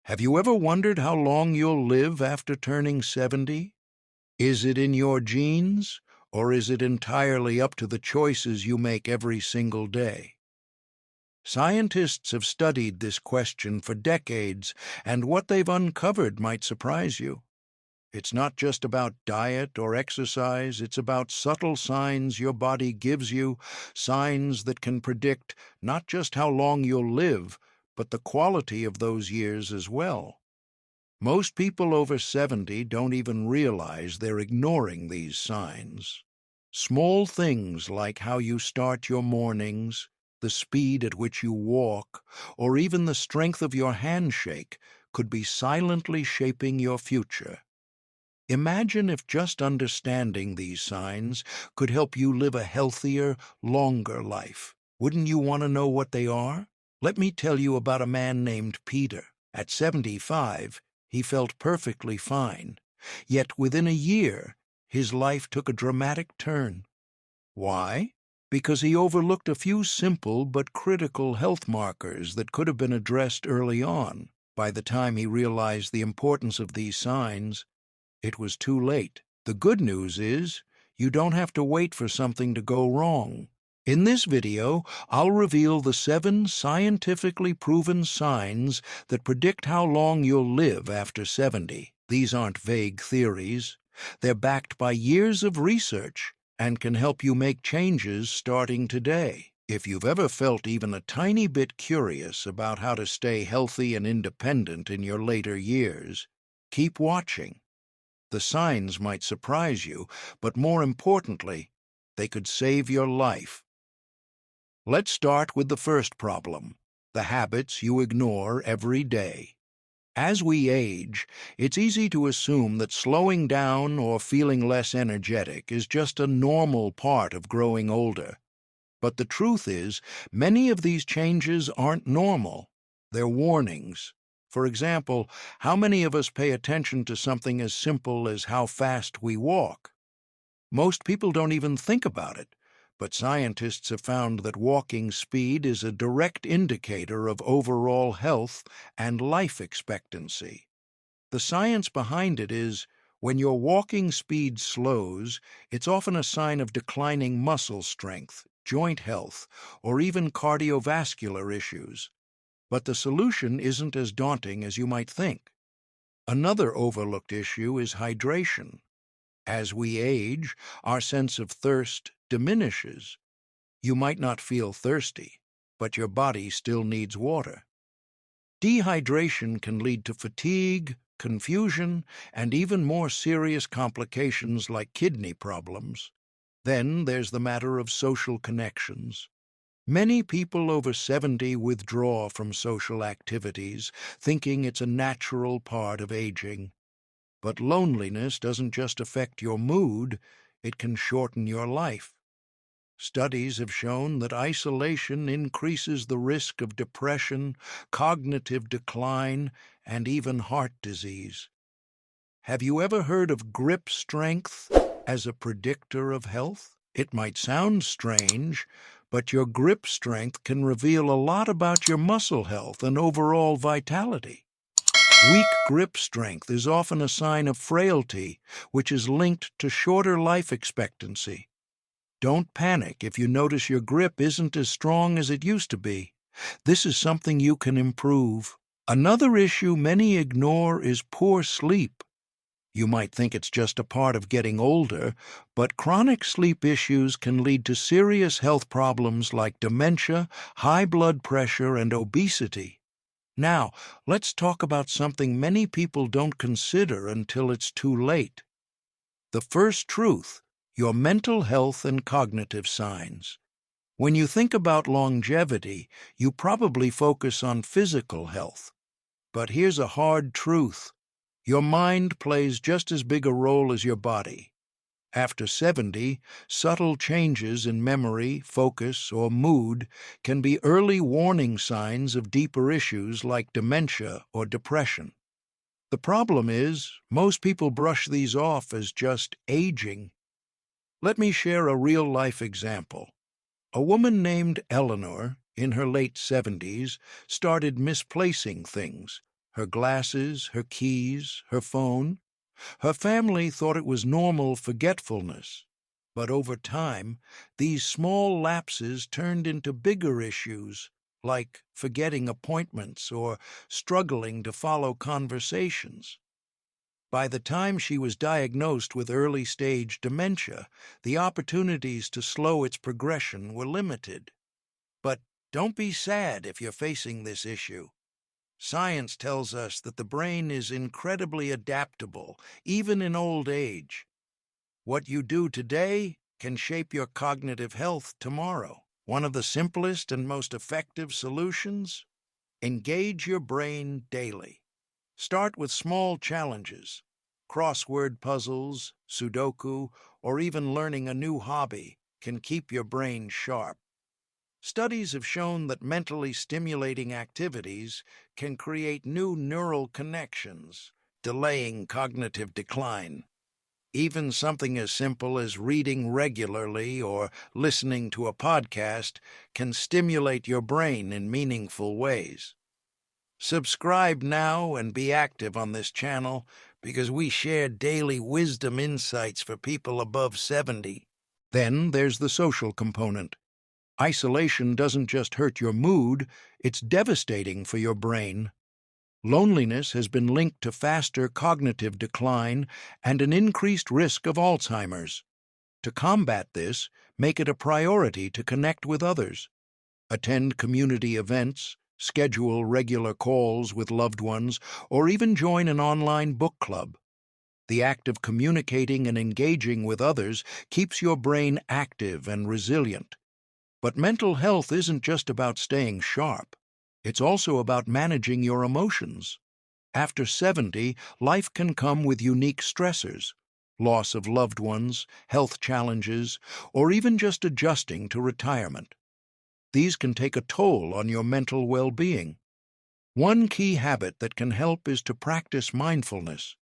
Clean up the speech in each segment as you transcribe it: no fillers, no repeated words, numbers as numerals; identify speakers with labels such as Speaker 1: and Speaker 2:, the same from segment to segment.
Speaker 1: Have you ever wondered how long you'll live after turning 70? Is it in your genes, or is it entirely up to the choices you make every single day? Scientists have studied this question for decades, and what they've uncovered might surprise you. It's not just about diet or exercise, it's about subtle signs your body gives you, signs that can predict not just how long you'll live, but the quality of those years as well. Most people over 70 don't even realize they're ignoring these signs. Small things like how you start your mornings, the speed at which you walk, or even the strength of your handshake could be silently shaping your future. Imagine if just understanding these signs could help you live a healthier, longer life. Wouldn't you want to know what they are? Let me tell you about a man named Peter. At 75, he felt perfectly fine. Yet within a year, his life took a dramatic turn. Why? Because he overlooked a few simple but critical health markers that could have been addressed early on. By the time he realized the importance of these signs, it was too late. The good news is, you don't have to wait for something to go wrong. In this video, I'll reveal the 7 scientifically proven signs that predict how long you'll live after 70. These aren't vague theories. They're backed by years of research and can help you make changes starting today. If you've ever felt even a tiny bit curious about how to stay healthy and independent in your later years, keep watching. The signs might surprise you, but more importantly, they could save your life. Let's start with the first problem, the habits you ignore every day. As we age, it's easy to assume that slowing down or feeling less energetic is just a normal part of growing older. But the truth is, many of these changes aren't normal. They're warnings. For example, how many of us pay attention to something as simple as how fast we walk? Most people don't even think about it, but scientists have found that walking speed is a direct indicator of overall health and life expectancy. The science behind it is, when your walking speed slows, it's often a sign of declining muscle strength, joint health, or even cardiovascular issues. But the solution isn't as daunting as you might think. Another overlooked issue is hydration. As we age, our sense of thirst diminishes. You might not feel thirsty, but your body still needs water. Dehydration can lead to fatigue, confusion, and even more serious complications like kidney problems. Then there's the matter of social connections. Many people over 70 withdraw from social activities, thinking it's a natural part of aging. But loneliness doesn't just affect your mood, it can shorten your life. Studies have shown that isolation increases the risk of depression, cognitive decline, and even heart disease. Have you ever heard of grip strength as a predictor of health? It might sound strange, but your grip strength can reveal a lot about your muscle health and overall vitality. Weak grip strength is often a sign of frailty, which is linked to shorter life expectancy. Don't panic if you notice your grip isn't as strong as it used to be. This is something you can improve. Another issue many ignore is poor sleep. You might think it's just a part of getting older, but chronic sleep issues can lead to serious health problems like dementia, high blood pressure, and obesity. Now, let's talk about something many people don't consider until it's too late. The first truth, your mental health and cognitive signs. When you think about longevity, you probably focus on physical health. But here's a hard truth. Your mind plays just as big a role as your body. After 70, subtle changes in memory, focus, or mood can be early warning signs of deeper issues like dementia or depression. The problem is, most people brush these off as just aging. Let me share a real-life example. A woman named Eleanor, in her late 70s, started misplacing things. her glasses, her keys, her phone. Her family thought it was normal forgetfulness. But over time, these small lapses turned into bigger issues, like forgetting appointments or struggling to follow conversations. By the time she was diagnosed with early-stage dementia, the opportunities to slow its progression were limited. But don't be sad if you're facing this issue. Science tells us that the brain is incredibly adaptable, even in old age. What you do today can shape your cognitive health tomorrow. One of the simplest and most effective solutions? Engage your brain daily. Start with small challenges. Crossword puzzles, Sudoku, or even learning a new hobby can keep your brain sharp. Studies have shown that mentally stimulating activities can create new neural connections, delaying cognitive decline. Even something as simple as reading regularly or listening to a podcast can stimulate your brain in meaningful ways. Subscribe now and be active on this channel because we share daily wisdom insights for people above 70. Then there's the social component. Isolation doesn't just hurt your mood, it's devastating for your brain. Loneliness has been linked to faster cognitive decline and an increased risk of Alzheimer's. To combat this, make it a priority to connect with others. Attend community events, schedule regular calls with loved ones, or even join an online book club. The act of communicating and engaging with others keeps your brain active and resilient. But mental health isn't just about staying sharp. It's also about managing your emotions. After 70, life can come with unique stressors, loss of loved ones, health challenges, or even just adjusting to retirement. These can take a toll on your mental well-being. One key habit that can help is to practice mindfulness.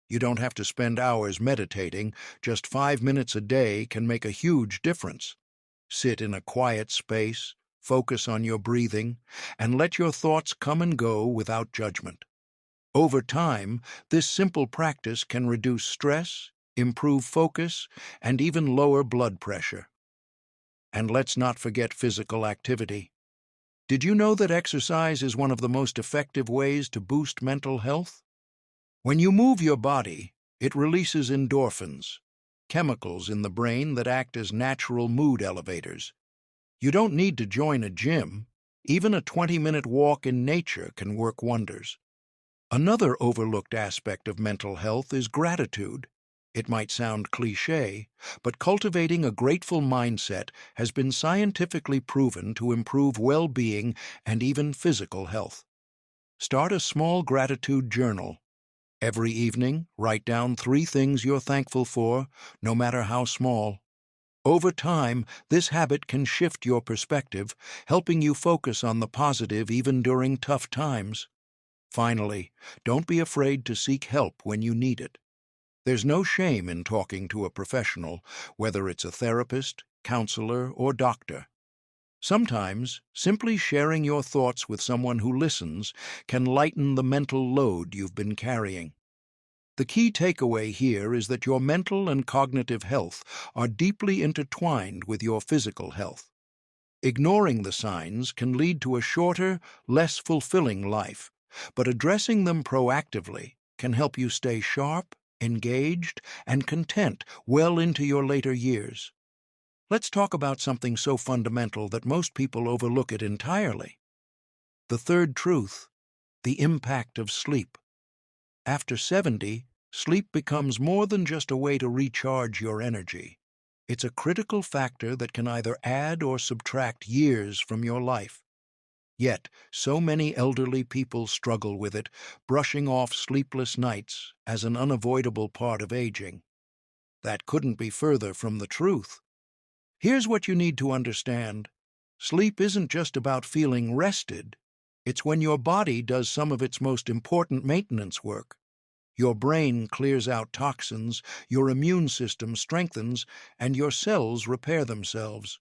Speaker 1: You don't have to spend hours meditating, just 5 minutes a day can make a huge difference. Sit in a quiet space, focus on your breathing, and let your thoughts come and go without judgment. Over time, this simple practice can reduce stress, improve focus, and even lower blood pressure. And let's not forget physical activity. Did you know that exercise is one of the most effective ways to boost mental health? When you move your body, it releases endorphins, chemicals in the brain that act as natural mood elevators. You don't need to join a gym. Even a 20-minute walk in nature can work wonders. Another overlooked aspect of mental health is gratitude. It might sound cliché, but cultivating a grateful mindset has been scientifically proven to improve well-being and even physical health. Start a small gratitude journal. Every evening, write down 3 things you're thankful for, no matter how small. Over time, this habit can shift your perspective, helping you focus on the positive even during tough times. Finally, don't be afraid to seek help when you need it. There's no shame in talking to a professional, whether it's a therapist, counselor, or doctor. Sometimes, simply sharing your thoughts with someone who listens can lighten the mental load you've been carrying. The key takeaway here is that your mental and cognitive health are deeply intertwined with your physical health. Ignoring the signs can lead to a shorter, less fulfilling life, but addressing them proactively can help you stay sharp, engaged, and content well into your later years. Let's talk about something so fundamental that most people overlook it entirely. The third truth, the impact of sleep. After 70, sleep becomes more than just a way to recharge your energy. It's a critical factor that can either add or subtract years from your life. Yet, so many elderly people struggle with it, brushing off sleepless nights as an unavoidable part of aging. That couldn't be further from the truth. Here's what you need to understand. Sleep isn't just about feeling rested. It's when your body does some of its most important maintenance work. Your brain clears out toxins, your immune system strengthens, and your cells repair themselves.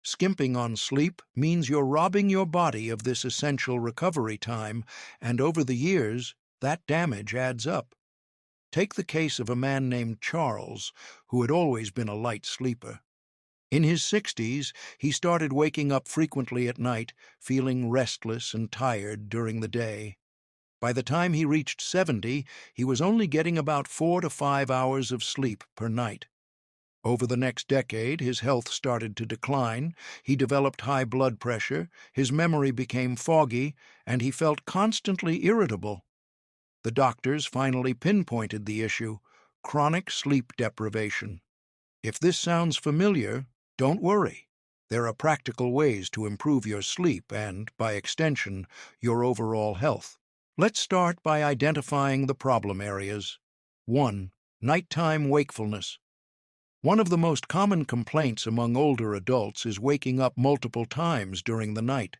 Speaker 1: Skimping on sleep means you're robbing your body of this essential recovery time, and over the years, that damage adds up. Take the case of a man named Charles, who had always been a light sleeper. In his 60s, he started waking up frequently at night, feeling restless and tired during the day. By the time he reached 70, he was only getting about 4 to 5 hours of sleep per night. Over the next decade, his health started to decline, he developed high blood pressure, his memory became foggy, and he felt constantly irritable. The doctors finally pinpointed the issue: chronic sleep deprivation. If this sounds familiar, don't worry. There are practical ways to improve your sleep and, by extension, your overall health. Let's start by identifying the problem areas. 1. Nighttime wakefulness. One of the most common complaints among older adults is waking up multiple times during the night.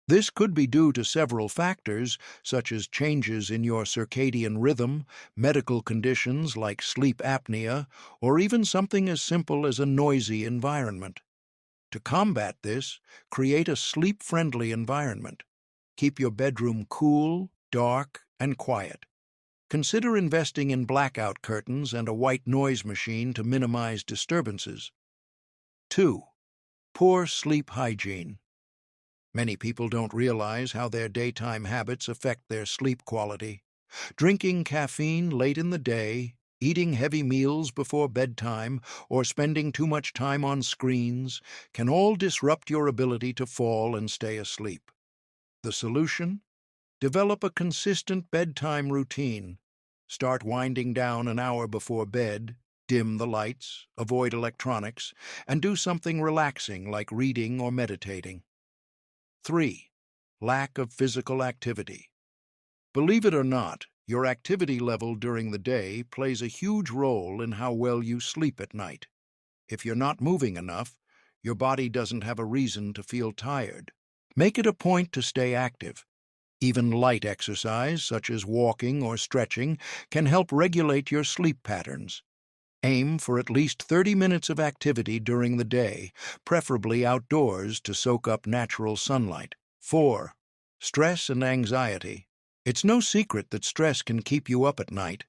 Speaker 1: This could be due to several factors, such as changes in your circadian rhythm, medical conditions like sleep apnea, or even something as simple as a noisy environment. To combat this, create a sleep-friendly environment. Keep your bedroom cool, dark, and quiet. Consider investing in blackout curtains and a white noise machine to minimize disturbances. 2. Poor sleep hygiene. Many people don't realize how their daytime habits affect their sleep quality. Drinking caffeine late in the day, eating heavy meals before bedtime, or spending too much time on screens can all disrupt your ability to fall and stay asleep. The solution? Develop a consistent bedtime routine. Start winding down an hour before bed, dim the lights, avoid electronics, and do something relaxing like reading or meditating. 3. Lack of physical activity. Believe it or not, your activity level during the day plays a huge role in how well you sleep at night. If you're not moving enough, your body doesn't have a reason to feel tired. Make it a point to stay active. Even light exercise, such as walking or stretching, can help regulate your sleep patterns. Aim for at least 30 minutes of activity during the day, preferably outdoors to soak up natural sunlight. 4. Stress and anxiety. It's no secret that stress can keep you up at night,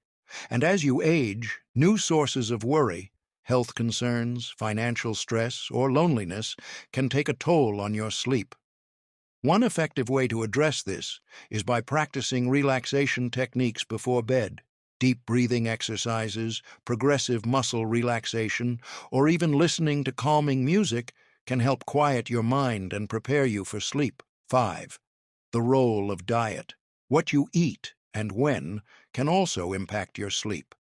Speaker 1: and as you age, new sources of worry, health concerns, financial stress, or loneliness can take a toll on your sleep. One effective way to address this is by practicing relaxation techniques before bed. Deep breathing exercises, progressive muscle relaxation, or even listening to calming music can help quiet your mind and prepare you for sleep. 5. The role of diet. What you eat and when can also impact your sleep.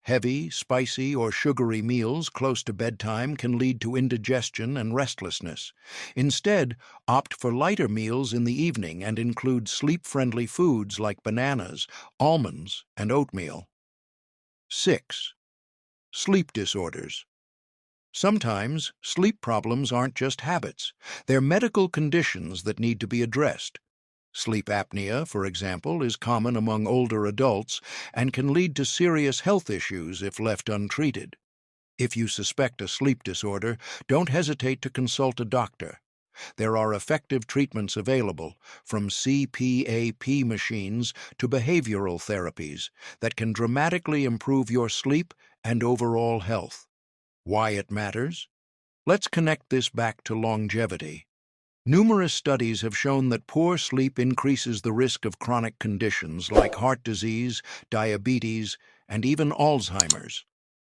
Speaker 1: Heavy, spicy, or sugary meals close to bedtime can lead to indigestion and restlessness. Instead, opt for lighter meals in the evening and include sleep-friendly foods like bananas, almonds, and oatmeal. 6. Sleep disorders. Sometimes, sleep problems aren't just habits. They're medical conditions that need to be addressed. Sleep apnea, for example, is common among older adults and can lead to serious health issues if left untreated. If you suspect a sleep disorder, don't hesitate to consult a doctor. There are effective treatments available, from CPAP machines to behavioral therapies, that can dramatically improve your sleep and overall health. Why it matters? Let's connect this back to longevity. Numerous studies have shown that poor sleep increases the risk of chronic conditions like heart disease, diabetes, and even Alzheimer's.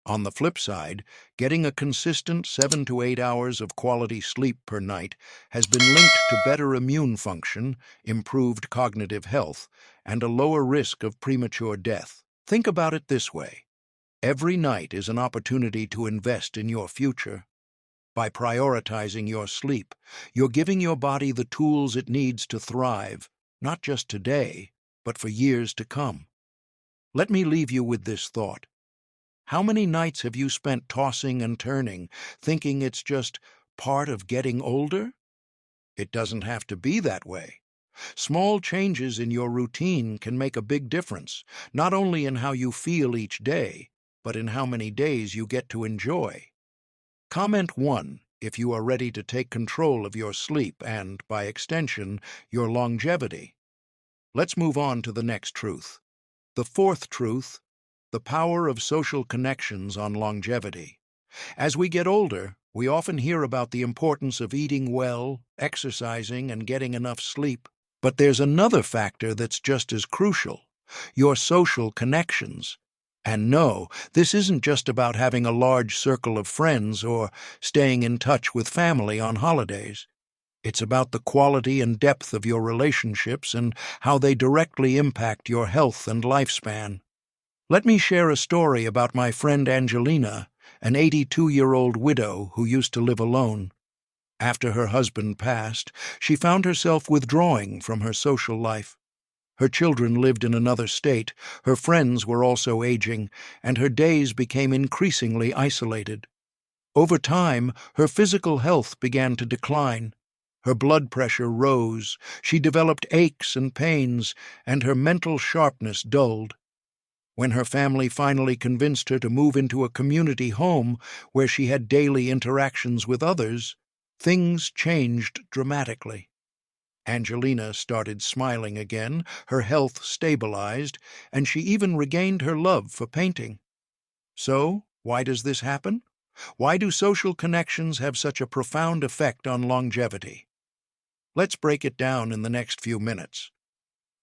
Speaker 1: On the flip side, getting a consistent 7 to 8 hours of quality sleep per night has been linked to better immune function, improved cognitive health, and a lower risk of premature death. Think about it this way: every night is an opportunity to invest in your future. By prioritizing your sleep, you're giving your body the tools it needs to thrive, not just today, but for years to come. Let me leave you with this thought. How many nights have you spent tossing and turning, thinking it's just part of getting older? It doesn't have to be that way. Small changes in your routine can make a big difference, not only in how you feel each day, but in how many days you get to enjoy. Comment 1 if you are ready to take control of your sleep and, by extension, your longevity. Let's move on to the next truth. The fourth truth, the power of social connections on longevity. As we get older, we often hear about the importance of eating well, exercising, and getting enough sleep. But there's another factor that's just as crucial: your social connections. And no, this isn't just about having a large circle of friends or staying in touch with family on holidays. It's about the quality and depth of your relationships and how they directly impact your health and lifespan. Let me share a story about my friend Angelina, an 82-year-old widow who used to live alone. After her husband passed, she found herself withdrawing from her social life. Her children lived in another state, her friends were also aging, and her days became increasingly isolated. Over time, her physical health began to decline. Her blood pressure rose, she developed aches and pains, and her mental sharpness dulled. When her family finally convinced her to move into a community home where she had daily interactions with others, things changed dramatically. Angelina started smiling again, her health stabilized, and she even regained her love for painting. So, why does this happen? Why do social connections have such a profound effect on longevity? Let's break it down in the next few minutes.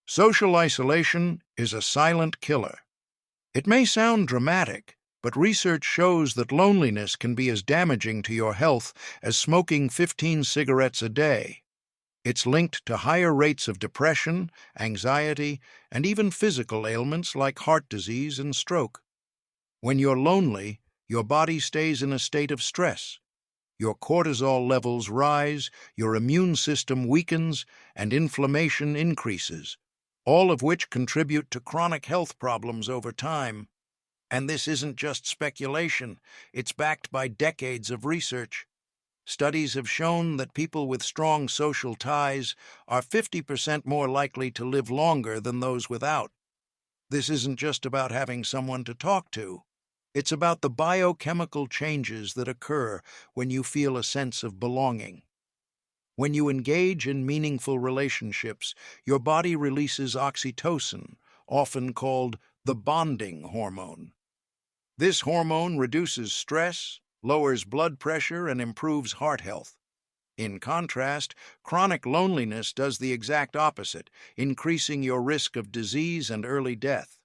Speaker 1: Social isolation is a silent killer. It may sound dramatic, but research shows that loneliness can be as damaging to your health as smoking 15 cigarettes a day. It's linked to higher rates of depression, anxiety, and even physical ailments like heart disease and stroke. When you're lonely, your body stays in a state of stress. Your cortisol levels rise, your immune system weakens, and inflammation increases, all of which contribute to chronic health problems over time. And this isn't just speculation, it's backed by decades of research. Studies have shown that people with strong social ties are 50% more likely to live longer than those without. This isn't just about having someone to talk to. It's about the biochemical changes that occur when you feel a sense of belonging. When you engage in meaningful relationships, your body releases oxytocin, often called the bonding hormone. This hormone reduces stress, lowers blood pressure, and improves heart health. In contrast, chronic loneliness does the exact opposite, increasing your risk of disease and early death.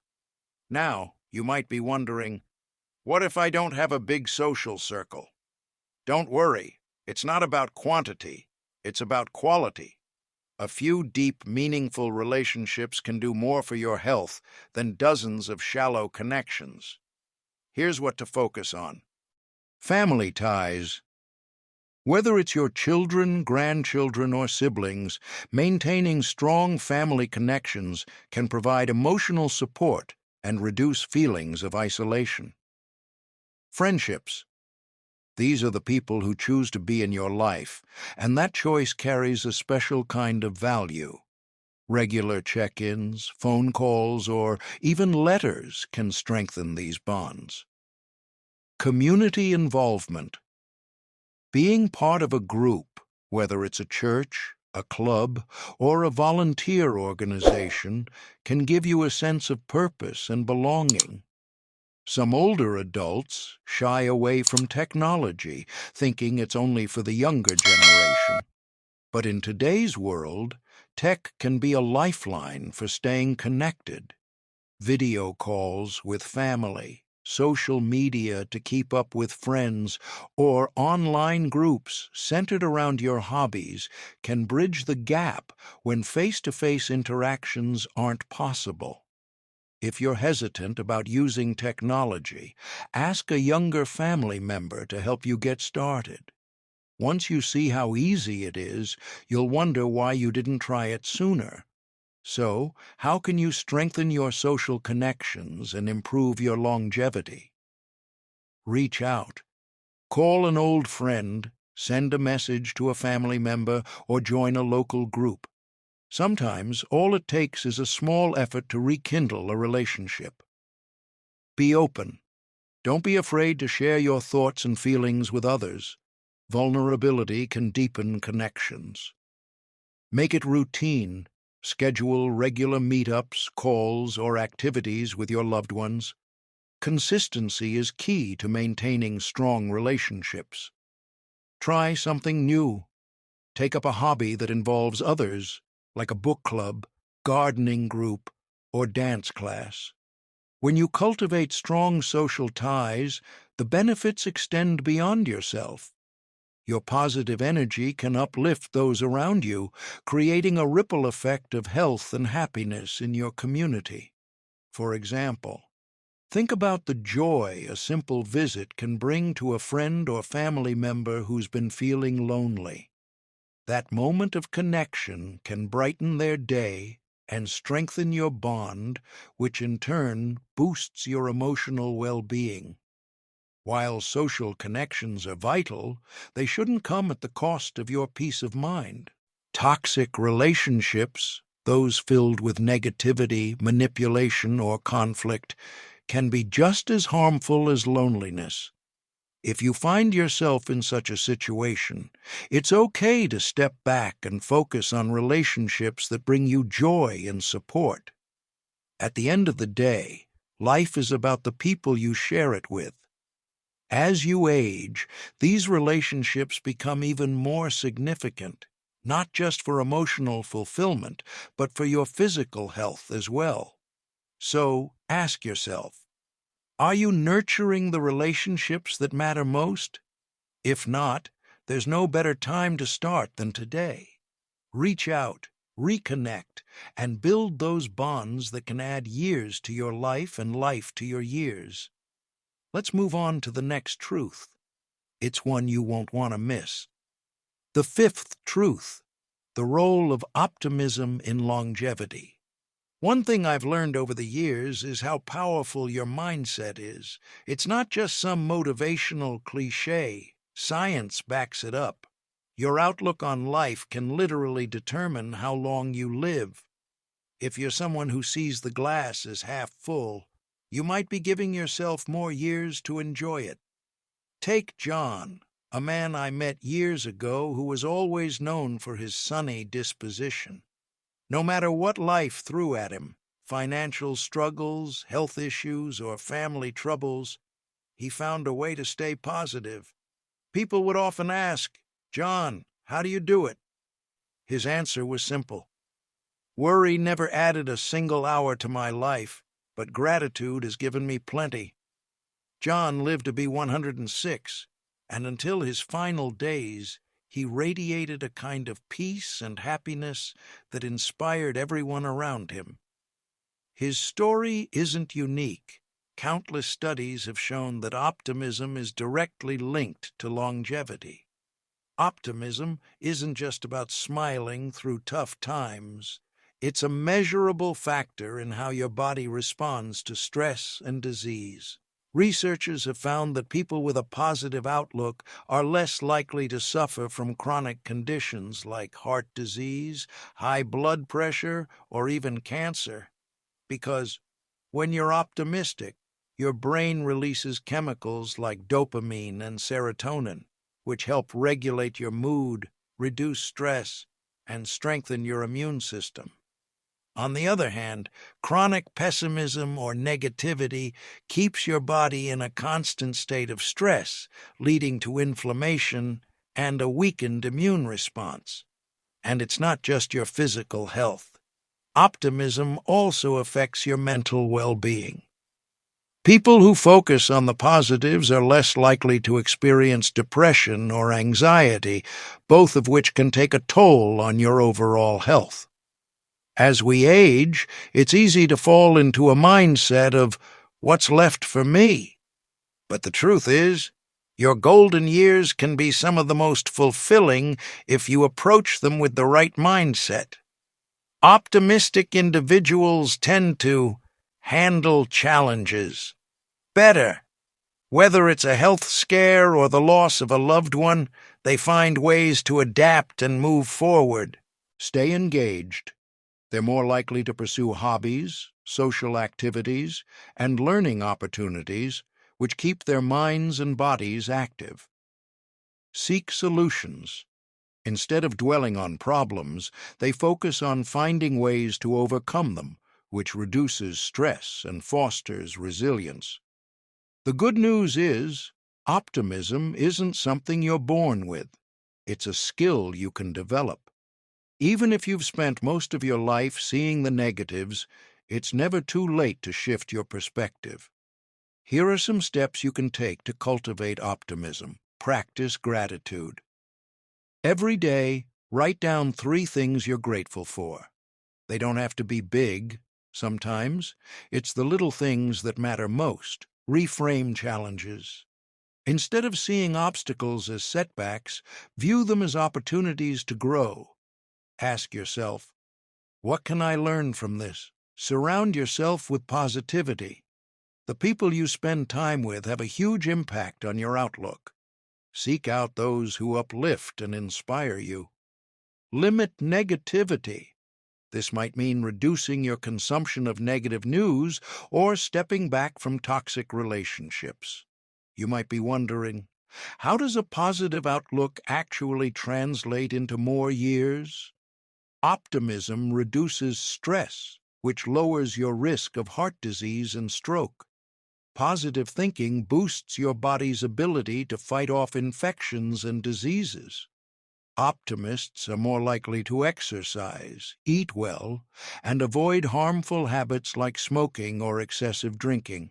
Speaker 1: Now, you might be wondering, what if I don't have a big social circle? Don't worry, it's not about quantity, it's about quality. A few deep, meaningful relationships can do more for your health than dozens of shallow connections. Here's what to focus on. Family ties. Whether it's your children, grandchildren, or siblings, maintaining strong family connections can provide emotional support and reduce feelings of isolation. Friendships. These are the people who choose to be in your life, and that choice carries a special kind of value. Regular check-ins, phone calls, or even letters can strengthen these bonds. Community involvement. Being part of a group, whether it's a church, a club, or a volunteer organization, can give you a sense of purpose and belonging. Some older adults shy away from technology, thinking it's only for the younger generation. But in today's world, tech can be a lifeline for staying connected. Video calls with family, social media to keep up with friends, or online groups centered around your hobbies can bridge the gap when face-to-face interactions aren't possible. If you're hesitant about using technology, ask a younger family member to help you get started. Once you see how easy it is, you'll wonder why you didn't try it sooner. So, how can you strengthen your social connections and improve your longevity? Reach out. Call an old friend, send a message to a family member, or join a local group. Sometimes all it takes is a small effort to rekindle a relationship. Be open. Don't be afraid to share your thoughts and feelings with others. Vulnerability can deepen connections. Make it routine. Schedule regular meetups, calls, or activities with your loved ones. Consistency is key to maintaining strong relationships. Try something new. Take up a hobby that involves others, like a book club, gardening group, or dance class. When you cultivate strong social ties, the benefits extend beyond yourself. Your positive energy can uplift those around you, creating a ripple effect of health and happiness in your community. For example, think about the joy a simple visit can bring to a friend or family member who's been feeling lonely. That moment of connection can brighten their day and strengthen your bond, which in turn boosts your emotional well-being. While social connections are vital, they shouldn't come at the cost of your peace of mind. Toxic relationships, those filled with negativity, manipulation, or conflict, can be just as harmful as loneliness. If you find yourself in such a situation, it's okay to step back and focus on relationships that bring you joy and support. At the end of the day, life is about the people you share it with. As you age, these relationships become even more significant, not just for emotional fulfillment, but for your physical health as well. So, ask yourself, are you nurturing the relationships that matter most? If not, there's no better time to start than today. Reach out, reconnect, and build those bonds that can add years to your life and life to your years. Let's move on to the next truth. It's one you won't want to miss. The fifth truth, the role of optimism in longevity. One thing I've learned over the years is how powerful your mindset is. It's not just some motivational cliche. Science backs it up. Your outlook on life can literally determine how long you live. If you're someone who sees the glass as half full, you might be giving yourself more years to enjoy it. Take John, a man I met years ago who was always known for his sunny disposition. No matter what life threw at him, financial struggles, health issues, or family troubles, he found a way to stay positive. People would often ask, "John, how do you do it?" His answer was simple. "Worry never added a single hour to my life, but gratitude has given me plenty." John lived to be 106, and until his final days, he radiated a kind of peace and happiness that inspired everyone around him. His story isn't unique. Countless studies have shown that optimism is directly linked to longevity. Optimism isn't just about smiling through tough times. It's a measurable factor in how your body responds to stress and disease. Researchers have found that people with a positive outlook are less likely to suffer from chronic conditions like heart disease, high blood pressure, or even cancer. Because when you're optimistic, your brain releases chemicals like dopamine and serotonin, which help regulate your mood, reduce stress, and strengthen your immune system. On the other hand, chronic pessimism or negativity keeps your body in a constant state of stress, leading to inflammation and a weakened immune response. And it's not just your physical health. Optimism also affects your mental well-being. People who focus on the positives are less likely to experience depression or anxiety, both of which can take a toll on your overall health. As we age, it's easy to fall into a mindset of, "What's left for me?" But the truth is, your golden years can be some of the most fulfilling if you approach them with the right mindset. Optimistic individuals tend to handle challenges better. Whether it's a health scare or the loss of a loved one, they find ways to adapt and move forward. Stay engaged. They're more likely to pursue hobbies, social activities, and learning opportunities which keep their minds and bodies active. Seek solutions. Instead of dwelling on problems, they focus on finding ways to overcome them, which reduces stress and fosters resilience. The good news is, optimism isn't something you're born with. It's a skill you can develop. Even if you've spent most of your life seeing the negatives, it's never too late to shift your perspective. Here are some steps you can take to cultivate optimism. Practice gratitude. Every day, write down 3 things you're grateful for. They don't have to be big. Sometimes it's the little things that matter most. Reframe challenges. Instead of seeing obstacles as setbacks, view them as opportunities to grow. Ask yourself, what can I learn from this? Surround yourself with positivity. The people you spend time with have a huge impact on your outlook. Seek out those who uplift and inspire you. Limit negativity. This might mean reducing your consumption of negative news or stepping back from toxic relationships. You might be wondering, how does a positive outlook actually translate into more years? Optimism reduces stress, which lowers your risk of heart disease and stroke. Positive thinking boosts your body's ability to fight off infections and diseases. Optimists are more likely to exercise, eat well, and avoid harmful habits like smoking or excessive drinking.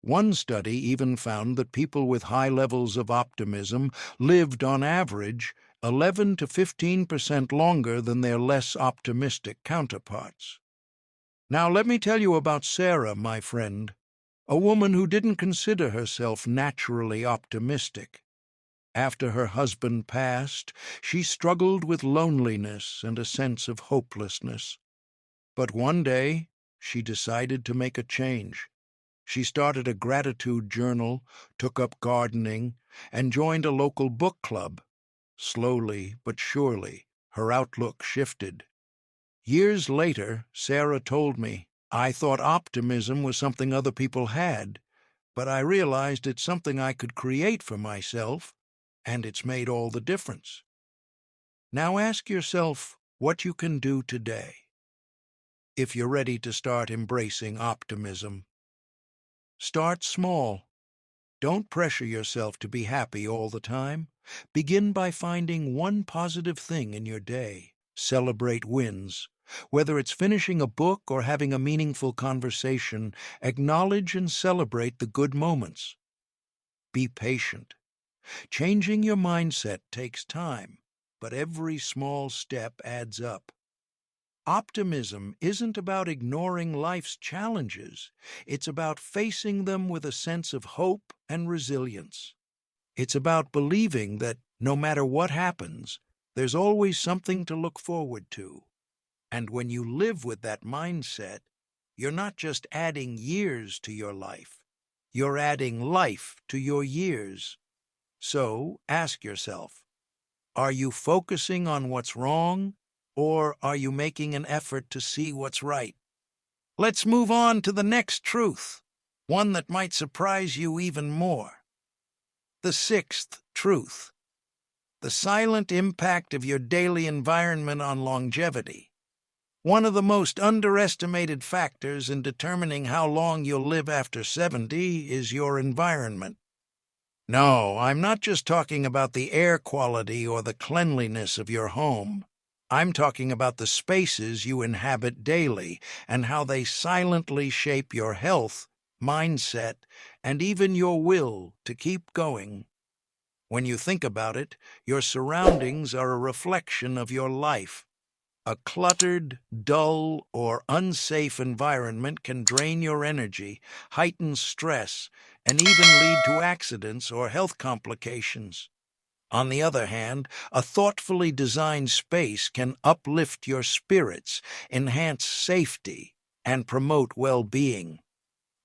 Speaker 1: One study even found that people with high levels of optimism lived, on average, 11 to 15% longer than their less optimistic counterparts. Now let me tell you about Sarah, my friend, a woman who didn't consider herself naturally optimistic. After her husband passed, she struggled with loneliness and a sense of hopelessness. But one day, she decided to make a change. She started a gratitude journal, took up gardening, and joined a local book club. Slowly but surely, her outlook shifted. Years later, Sarah told me, I thought optimism was something other people had, but I realized it's something I could create for myself, and it's made all the difference. Now ask yourself what you can do today, if you're ready to start embracing optimism. Start small. Don't pressure yourself to be happy all the time. Begin by finding one positive thing in your day. Celebrate wins. Whether it's finishing a book or having a meaningful conversation, acknowledge and celebrate the good moments. Be patient. Changing your mindset takes time, but every small step adds up. Optimism isn't about ignoring life's challenges. It's about facing them with a sense of hope and resilience. It's about believing that no matter what happens, there's always something to look forward to. And when you live with that mindset, you're not just adding years to your life, you're adding life to your years. So ask yourself, are you focusing on what's wrong, or are you making an effort to see what's right? Let's move on to the next truth, one that might surprise you even more. The 6th truth, the silent impact of your daily environment on longevity. One of the most underestimated factors in determining how long you'll live after 70 is your environment. No, I'm not just talking about the air quality or the cleanliness of your home. I'm talking about the spaces you inhabit daily and how they silently shape your health, mindset, and even your will to keep going. When you think about it, your surroundings are a reflection of your life. A cluttered, dull, or unsafe environment can drain your energy, heighten stress, and even lead to accidents or health complications. On the other hand, a thoughtfully designed space can uplift your spirits, enhance safety, and promote well-being.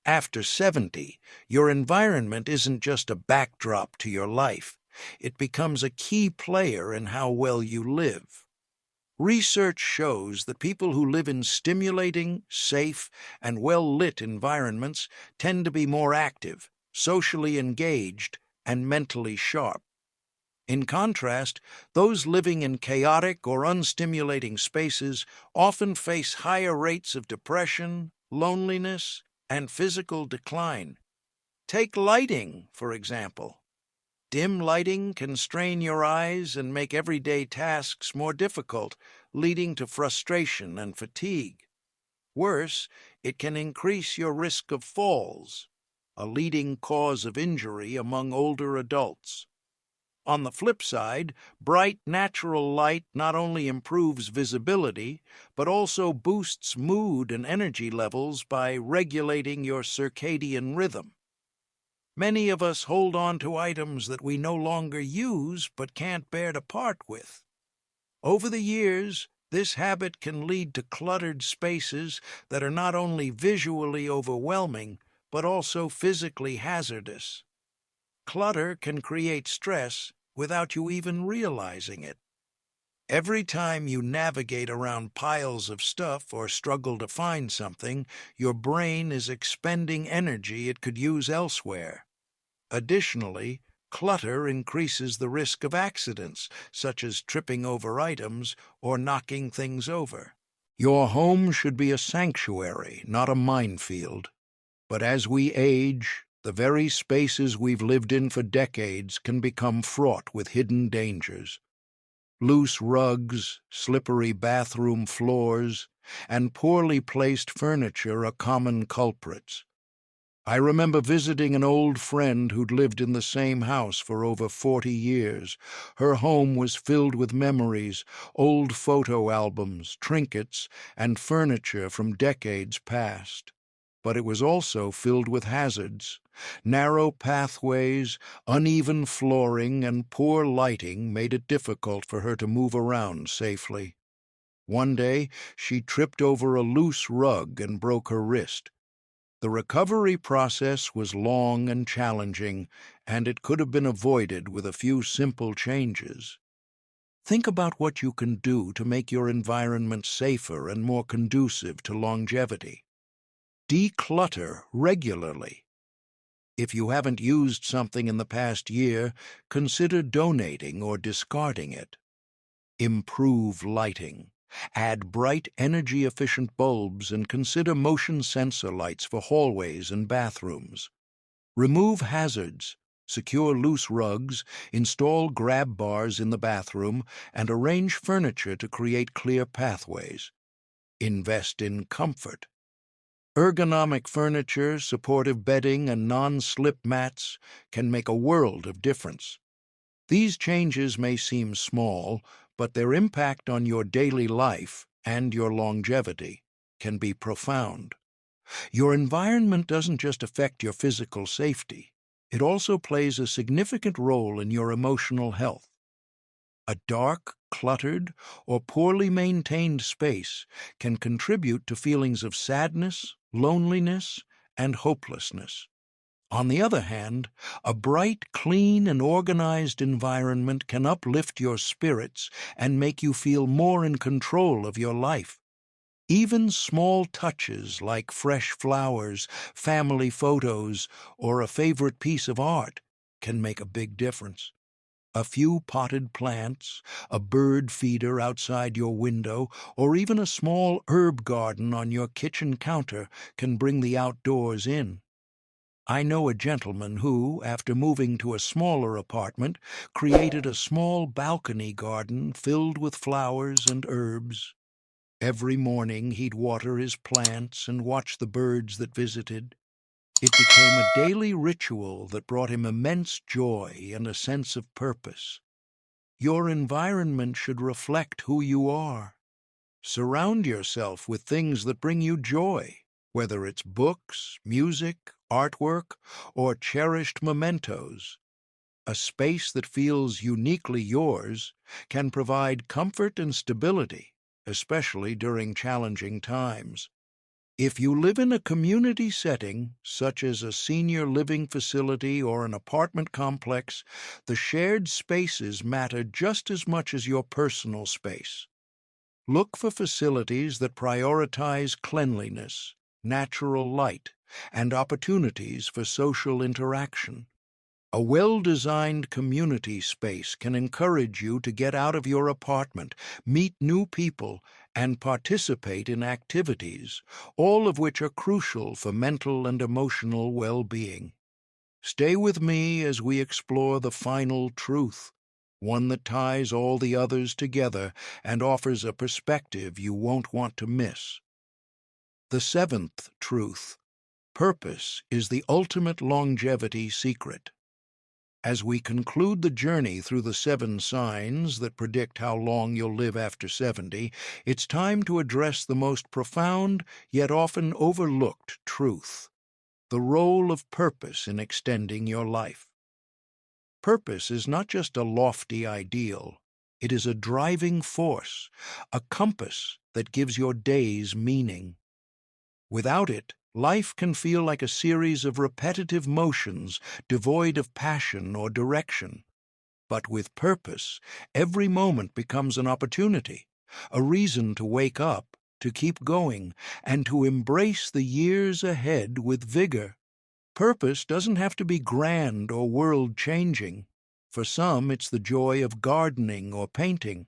Speaker 1: After 70, your environment isn't just a backdrop to your life. It becomes a key player in how well you live. Research shows that people who live in stimulating, safe, and well-lit environments tend to be more active, socially engaged, and mentally sharp. In contrast, those living in chaotic or unstimulating spaces often face higher rates of depression, loneliness, and physical decline. Take lighting, for example. Dim lighting can strain your eyes and make everyday tasks more difficult, leading to frustration and fatigue. Worse, it can increase your risk of falls, a leading cause of injury among older adults. On the flip side, bright natural light not only improves visibility, but also boosts mood and energy levels by regulating your circadian rhythm. Many of us hold on to items that we no longer use but can't bear to part with. Over the years, this habit can lead to cluttered spaces that are not only visually overwhelming, but also physically hazardous. Clutter can create stress without you even realizing it. Every time you navigate around piles of stuff or struggle to find something, your brain is expending energy it could use elsewhere. Additionally, clutter increases the risk of accidents, such as tripping over items or knocking things over. Your home should be a sanctuary, not a minefield. But as we age, the very spaces we've lived in for decades can become fraught with hidden dangers. Loose rugs, slippery bathroom floors, and poorly placed furniture are common culprits. I remember visiting an old friend who'd lived in the same house for over 40 years. Her home was filled with memories, old photo albums, trinkets, and furniture from decades past. But it was also filled with hazards. Narrow pathways, uneven flooring, and poor lighting made it difficult for her to move around safely. One day, she tripped over a loose rug and broke her wrist. The recovery process was long and challenging, and it could have been avoided with a few simple changes. Think about what you can do to make your environment safer and more conducive to longevity. Declutter regularly. If you haven't used something in the past year, consider donating or discarding it. Improve lighting. Add bright, energy-efficient bulbs and consider motion sensor lights for hallways and bathrooms. Remove hazards. Secure loose rugs, install grab bars in the bathroom, and arrange furniture to create clear pathways. Invest in comfort. Ergonomic furniture, supportive bedding, and non-slip mats can make a world of difference. These changes may seem small, but their impact on your daily life and your longevity can be profound. Your environment doesn't just affect your physical safety, it also plays a significant role in your emotional health. A dark, cluttered, or poorly maintained space can contribute to feelings of sadness, loneliness, and hopelessness. On the other hand, a bright, clean, and organized environment can uplift your spirits and make you feel more in control of your life. Even small touches like fresh flowers, family photos, or a favorite piece of art can make a big difference. A few potted plants, a bird feeder outside your window, or even a small herb garden on your kitchen counter can bring the outdoors in. I know a gentleman who, after moving to a smaller apartment, created a small balcony garden filled with flowers and herbs. Every morning he'd water his plants and watch the birds that visited. It became a daily ritual that brought him immense joy and a sense of purpose. Your environment should reflect who you are. Surround yourself with things that bring you joy, whether it's books, music, artwork, or cherished mementos. A space that feels uniquely yours can provide comfort and stability, especially during challenging times. If you live in a community setting, such as a senior living facility or an apartment complex, the shared spaces matter just as much as your personal space. Look for facilities that prioritize cleanliness, natural light, and opportunities for social interaction. A well-designed community space can encourage you to get out of your apartment, meet new people, and participate in activities, all of which are crucial for mental and emotional well-being. Stay with me as we explore the final truth, one that ties all the others together and offers a perspective you won't want to miss. The seventh truth: purpose is the ultimate longevity secret. As we conclude the journey through the 7 signs that predict how long you'll live after 70, it's time to address the most profound, yet often overlooked truth: the role of purpose in extending your life. Purpose is not just a lofty ideal. It is a driving force, a compass that gives your days meaning. Without it, life can feel like a series of repetitive motions, devoid of passion or direction. But with purpose, every moment becomes an opportunity, a reason to wake up, to keep going, and to embrace the years ahead with vigor. Purpose doesn't have to be grand or world-changing. For some, it's the joy of gardening or painting.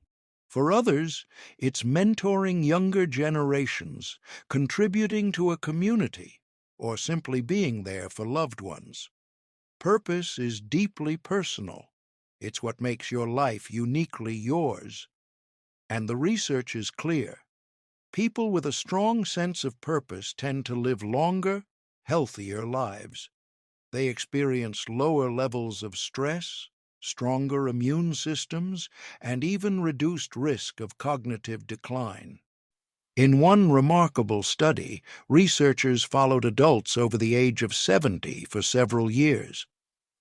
Speaker 1: For others, it's mentoring younger generations, contributing to a community, or simply being there for loved ones. Purpose is deeply personal. It's what makes your life uniquely yours. And the research is clear. People with a strong sense of purpose tend to live longer, healthier lives. They experience lower levels of stress, stronger immune systems, and even reduced risk of cognitive decline. In one remarkable study, researchers followed adults over the age of 70 for several years.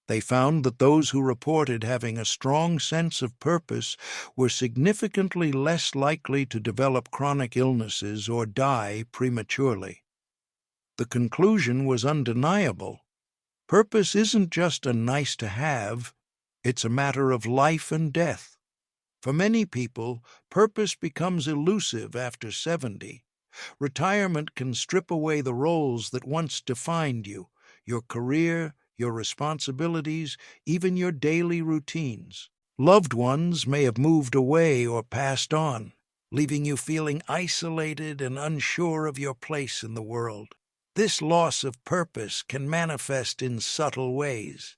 Speaker 1: They found that those who reported having a strong sense of purpose were significantly less likely to develop chronic illnesses or die prematurely. The conclusion was undeniable. Purpose isn't just a nice-to-have, it's a matter of life and death. For many people, purpose becomes elusive after 70. Retirement can strip away the roles that once defined you: your career, your responsibilities, even your daily routines. Loved ones may have moved away or passed on, leaving you feeling isolated and unsure of your place in the world. This loss of purpose can manifest in subtle ways: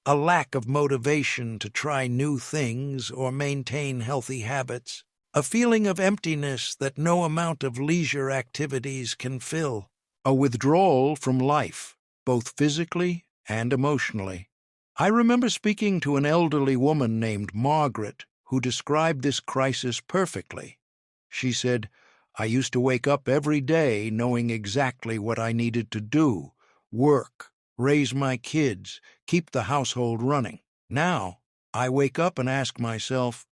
Speaker 1: a lack of motivation to try new things or maintain healthy habits, a feeling of emptiness that no amount of leisure activities can fill, a withdrawal from life, both physically and emotionally. I remember speaking to an elderly woman named Margaret who described this crisis perfectly. She said, "I used to wake up every day knowing exactly what I needed to do: work, raise my kids, keep the household running. Now, I wake up and ask myself,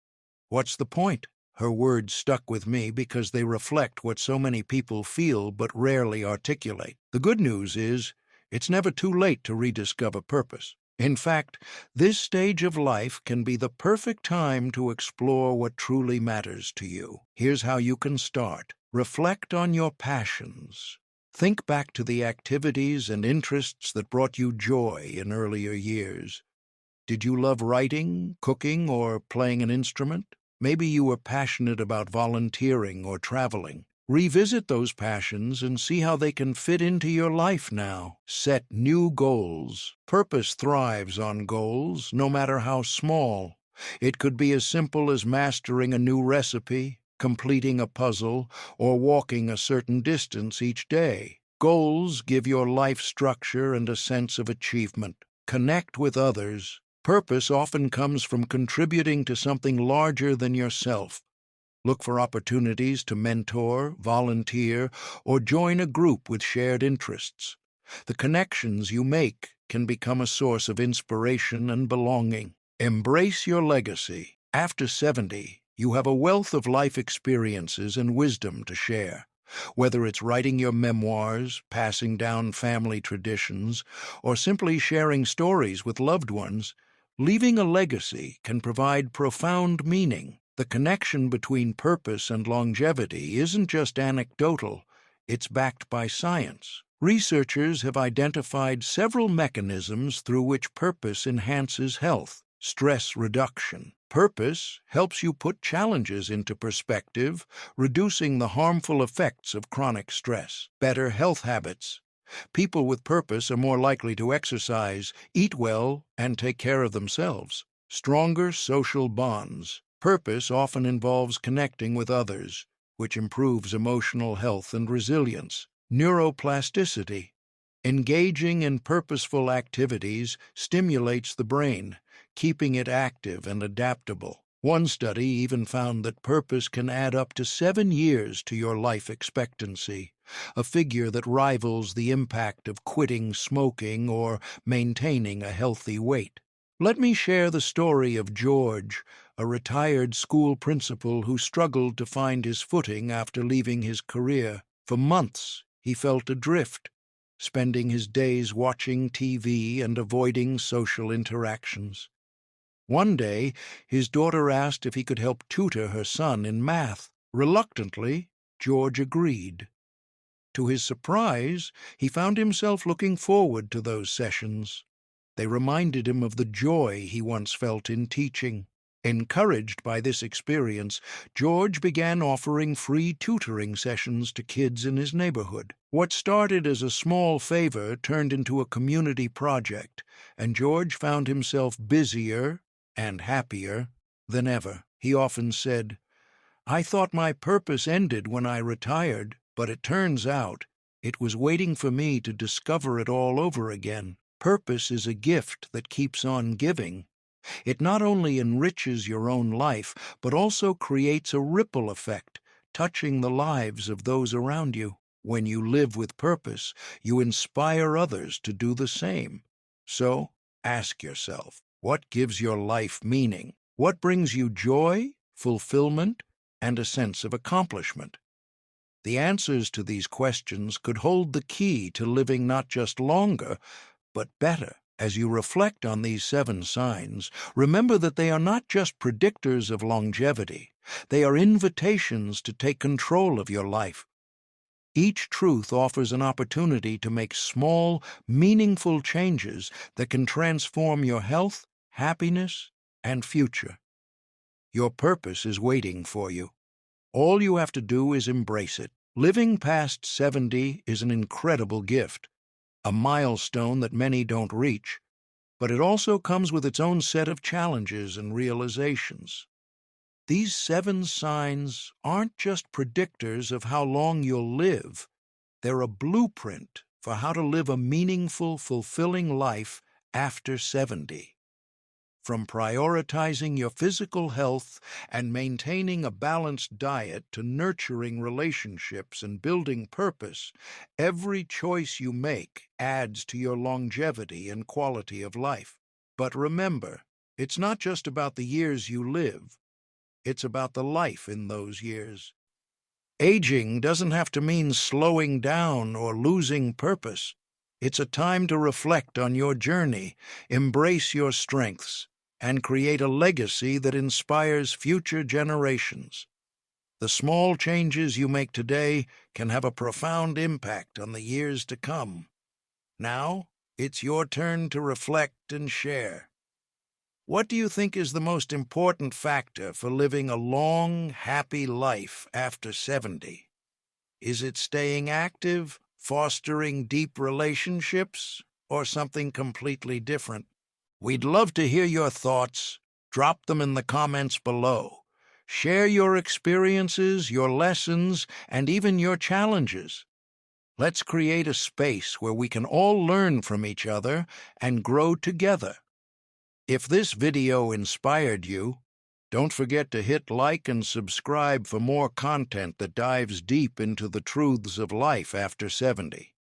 Speaker 1: what's the point?" Her words stuck with me because they reflect what so many people feel but rarely articulate. The good news is, it's never too late to rediscover purpose. In fact, this stage of life can be the perfect time to explore what truly matters to you. Here's how you can start. Reflect on your passions. Think back to the activities and interests that brought you joy in earlier years. Did you love writing, cooking, or playing an instrument? Maybe you were passionate about volunteering or traveling. Revisit those passions and see how they can fit into your life now. Set new goals. Purpose thrives on goals, no matter how small. It could be as simple as mastering a new recipe, completing a puzzle, or walking a certain distance each day. Goals give your life structure and a sense of achievement. Connect with others. Purpose often comes from contributing to something larger than yourself. Look for opportunities to mentor, volunteer, or join a group with shared interests. The connections you make can become a source of inspiration and belonging. Embrace your legacy. After 70, you have a wealth of life experiences and wisdom to share. Whether it's writing your memoirs, passing down family traditions, or simply sharing stories with loved ones, leaving a legacy can provide profound meaning. The connection between purpose and longevity isn't just anecdotal, it's backed by science. Researchers have identified several mechanisms through which purpose enhances health. Stress reduction. Purpose helps you put challenges into perspective, reducing the harmful effects of chronic stress. Better health habits. People with purpose are more likely to exercise, eat well, and take care of themselves. Stronger social bonds. Purpose often involves connecting with others, which improves emotional health and resilience. Neuroplasticity. Engaging in purposeful activities stimulates the brain, keeping it active and adaptable. One study even found that purpose can add up to 7 years to your life expectancy, a figure that rivals the impact of quitting smoking or maintaining a healthy weight. Let me share the story of George, a retired school principal who struggled to find his footing after leaving his career. For months, he felt adrift, spending his days watching TV and avoiding social interactions. One day, his daughter asked if he could help tutor her son in math. Reluctantly, George agreed. To his surprise, he found himself looking forward to those sessions. They reminded him of the joy he once felt in teaching. Encouraged by this experience, George began offering free tutoring sessions to kids in his neighborhood. What started as a small favor turned into a community project, and George found himself busier and happier than ever. He often said, "I thought my purpose ended when I retired, but it turns out it was waiting for me to discover it all over again." Purpose is a gift that keeps on giving. It not only enriches your own life, but also creates a ripple effect, touching the lives of those around you. When you live with purpose, you inspire others to do the same. So, ask yourself, what gives your life meaning? What brings you joy, fulfillment, and a sense of accomplishment? The answers to these questions could hold the key to living not just longer, but better. As you reflect on these 7 signs, remember that they are not just predictors of longevity. They are invitations to take control of your life. Each truth offers an opportunity to make small, meaningful changes that can transform your health, happiness, and future. Your purpose is waiting for you. All you have to do is embrace it. Living past 70 is an incredible gift, a milestone that many don't reach, but it also comes with its own set of challenges and realizations. These 7 signs aren't just predictors of how long you'll live. They're a blueprint for how to live a meaningful, fulfilling life after 70. From prioritizing your physical health and maintaining a balanced diet to nurturing relationships and building purpose, every choice you make adds to your longevity and quality of life. But remember, it's not just about the years you live, it's about the life in those years. Aging doesn't have to mean slowing down or losing purpose. It's a time to reflect on your journey, embrace your strengths, and create a legacy that inspires future generations. The small changes you make today can have a profound impact on the years to come. Now, it's your turn to reflect and share. What do you think is the most important factor for living a long, happy life after 70? Is it staying active, fostering deep relationships, or something completely different? We'd love to hear your thoughts. Drop them in the comments below. Share your experiences, your lessons, and even your challenges. Let's create a space where we can all learn from each other and grow together. If this video inspired you, don't forget to hit like and subscribe for more content that dives deep into the truths of life after 70.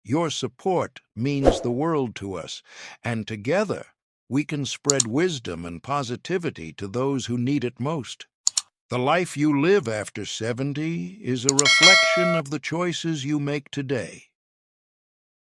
Speaker 1: Your support means the world to us, and together we can spread wisdom and positivity to those who need it most. The life you live after 70 is a reflection of the choices you make today.